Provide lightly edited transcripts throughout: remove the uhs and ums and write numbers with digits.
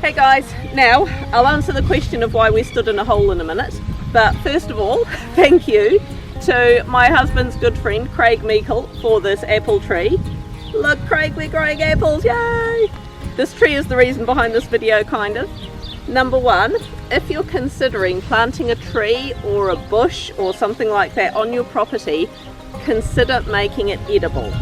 Hey guys, now I'll answer the question of why we stood in a hole in a minute, but first of all, thank you to my husband's good friend Craig Meikle for this apple tree. Look Craig, we're growing apples, yay! This tree is the reason behind this video, kind of. Number one, if you're considering planting a tree or a bush or something like that on your property, consider making it edible.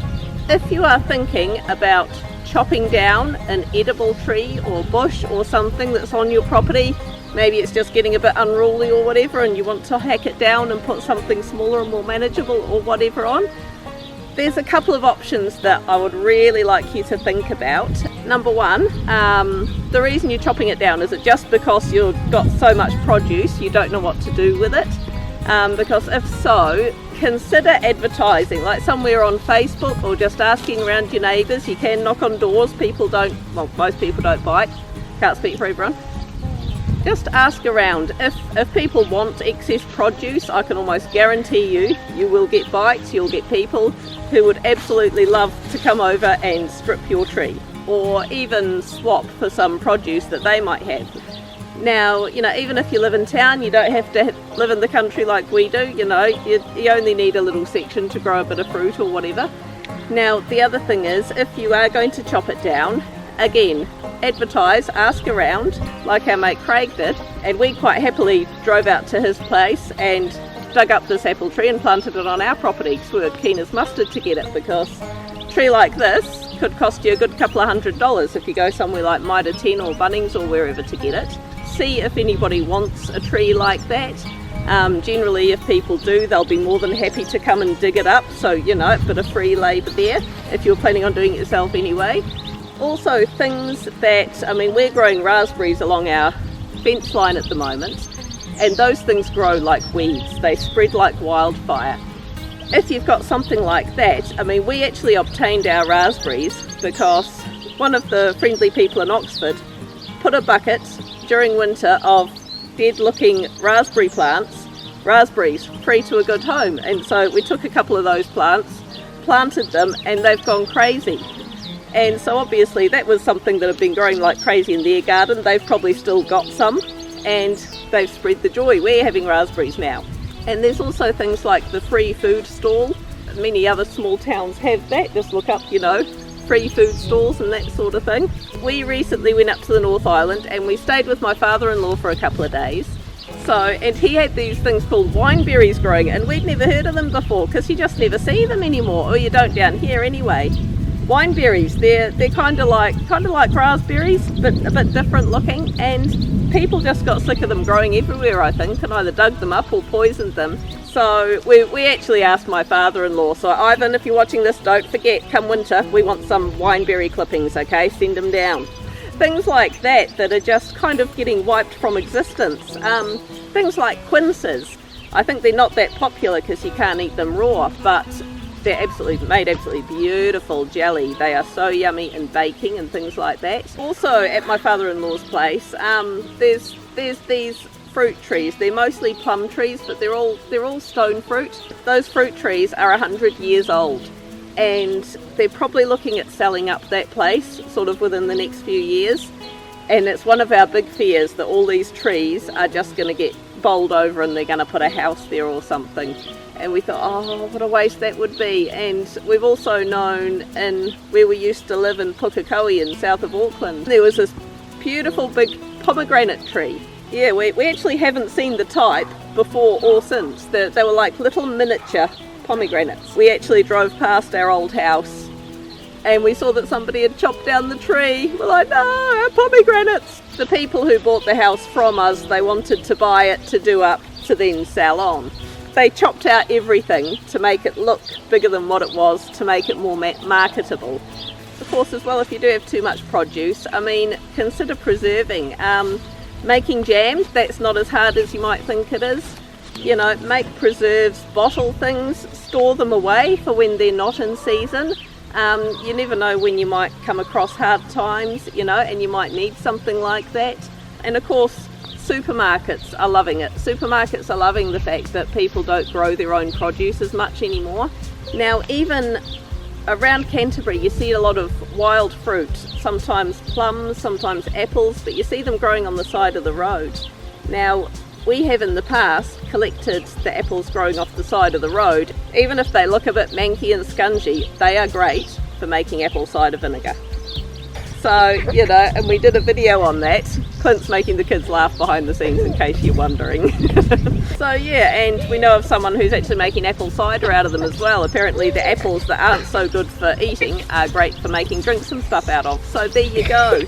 If you are thinking about chopping down an edible tree or bush or something that's on your property, maybe it's just getting a bit unruly or whatever and you want to hack it down and put something smaller and more manageable or whatever on, there's a couple of options that I would really like you to think about. Number one, the reason you're chopping it down, is it just because you've got so much produce you don't know what to do with it? Because if so, consider advertising, like somewhere on Facebook or just asking around your neighbours. You can knock on doors. Most people don't bite. Can't speak for everyone. Just ask around. If people want excess produce, I can almost guarantee you will get bites. You'll get people who would absolutely love to come over and strip your tree or even swap for some produce that they might have. Now, even if you live in town, you don't have to live in the country like we do. You only need a little section to grow a bit of fruit or whatever. Now, the other thing is, if you are going to chop it down, again, advertise, ask around, like our mate Craig did, and we quite happily drove out to his place and dug up this apple tree and planted it on our property because we were keen as mustard to get it, because a tree like this could cost you a good couple of $100 if you go somewhere like Mitre 10 or Bunnings or wherever to get it. See if anybody wants a tree like that. Generally, if people do, they'll be more than happy to come and dig it up, so a bit of free labour there if you're planning on doing it yourself anyway. Also, things that, we're growing raspberries along our fence line at the moment, and those things grow like weeds. They spread like wildfire. If you've got something like that, we actually obtained our raspberries because one of the friendly people in Oxford put a bucket during winter of dead looking raspberry plants, raspberries, free to a good home. And so we took a couple of those plants, planted them, and they've gone crazy. And so obviously that was something that had been growing like crazy in their garden. They've probably still got some, and they've spread the joy. We're having raspberries now. And there's also things like the free food stall. Many other small towns have that. Just look up, free food stalls and that sort of thing. We recently went up to the North Island and we stayed with my father-in-law for a couple of days. And he had these things called wineberries growing, and we'd never heard of them before because you just never see them anymore, or you don't down here anyway. Wineberries, they're kind of like raspberries, but a bit different looking, and people just got sick of them growing everywhere, I think, and either dug them up or poisoned them. So we actually asked my father-in-law, so Ivan, if you're watching this, don't forget, come winter, we want some wineberry clippings, okay? Send them down. Things like that are just kind of getting wiped from existence. Things like quinces. I think they're not that popular because you can't eat them raw, but they're absolutely beautiful jelly. They are so yummy in baking and things like that. Also at my father-in-law's place, there's these fruit trees. They're mostly plum trees, but they're all stone fruit. Those fruit trees are 100 years old, and they're probably looking at selling up that place sort of within the next few years. And it's one of our big fears that all these trees are just going to get bowled over and they're going to put a house there or something. And we thought, oh, what a waste that would be. And we've also known in where we used to live in Pukekohe in south of Auckland, there was this beautiful big pomegranate tree. Yeah, we actually haven't seen the type before or since. They were like little miniature pomegranates. We actually drove past our old house and we saw that somebody had chopped down the tree. We're like, no, our pomegranates. The people who bought the house from us, they wanted to buy it to do up to then sell on. They chopped out everything to make it look bigger than what it was, to make it more marketable. Of course, as well, if you do have too much produce, consider preserving. Making jams, that's not as hard as you might think it is. Make preserves, bottle things, store them away for when they're not in season. You never know when you might come across hard times, and you might need something like that. And of course, supermarkets are loving it. Supermarkets are loving the fact that people don't grow their own produce as much anymore. Now, even around Canterbury you see a lot of wild fruit, sometimes plums, sometimes apples, but you see them growing on the side of the road. Now, we have in the past collected the apples growing off the side of the road. Even if they look a bit manky and scungy, they are great for making apple cider vinegar. So, you know, and we did a video on that. Clint's making the kids laugh behind the scenes in case you're wondering. So yeah, and we know of someone who's actually making apple cider out of them as well. Apparently the apples that aren't so good for eating are great for making drinks and stuff out of. So there you go.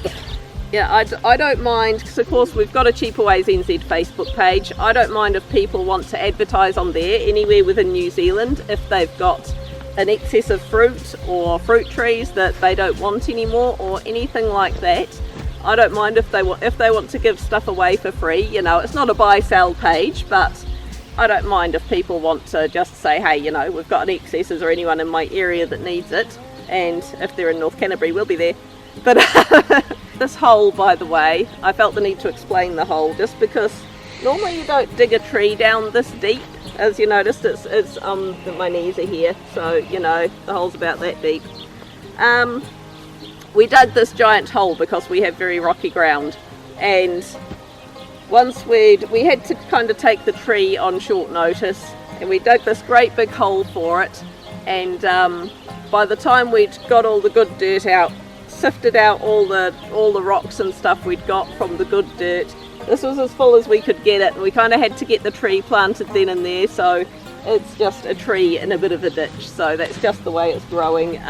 Yeah, I don't mind, because of course we've got a Cheaper Ways NZ Facebook page. I don't mind if people want to advertise on there anywhere within New Zealand if they've got an excess of fruit or fruit trees that they don't want anymore or anything like that. I don't mind if they want to give stuff away for free. You know, it's not a buy-sell page, but I don't mind if people want to just say, hey, you know, we've got an excess, is there anyone in my area that needs it? And if they're in North Canterbury, we'll be there. But this hole, by the way, I felt the need to explain the hole just because normally you don't dig a tree down this deep. As you noticed, it's my knees are here, so you know the hole's about that deep. We dug this giant hole because we have very rocky ground, and once we had to kind of take the tree on short notice, and we dug this great big hole for it, and by the time we'd got all the good dirt out, sifted out all the rocks and stuff we'd got from the good dirt, this was as full as we could get it, and we kind of had to get the tree planted then and there, so it's just a tree in a bit of a ditch, so that's just the way it's growing.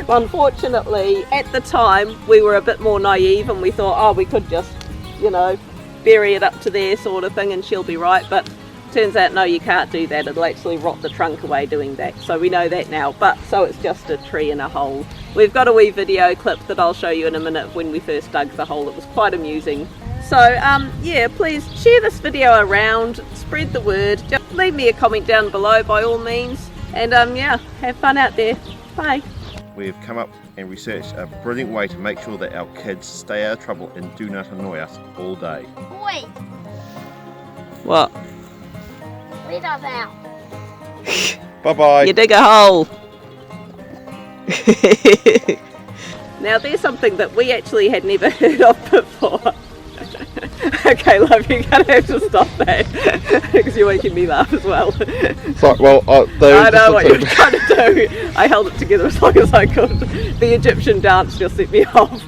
Unfortunately, at the time we were a bit more naive and we thought, oh, we could just, you know, bury it up to there sort of thing and she'll be right, but turns out no, you can't do that. It'll actually rot the trunk away doing that, so we know that now. But so it's just a tree in a hole. We've got a wee video clip that I'll show you in a minute of when we first dug the hole. It was quite amusing. So yeah, please share this video around, spread the word, just leave me a comment down below by all means, and yeah, have fun out there. Bye. We've come up and researched a brilliant way to make sure that our kids stay out of trouble and do not annoy us all day. Wait, What? let us out. Bye bye. You dig a hole. Now there's something that we actually had never heard of before. Okay, love, you're going to have to stop that because you're making me laugh as well. Sorry, well, I know what you're trying to do. I held it together as long as I could. The Egyptian dance just set me off.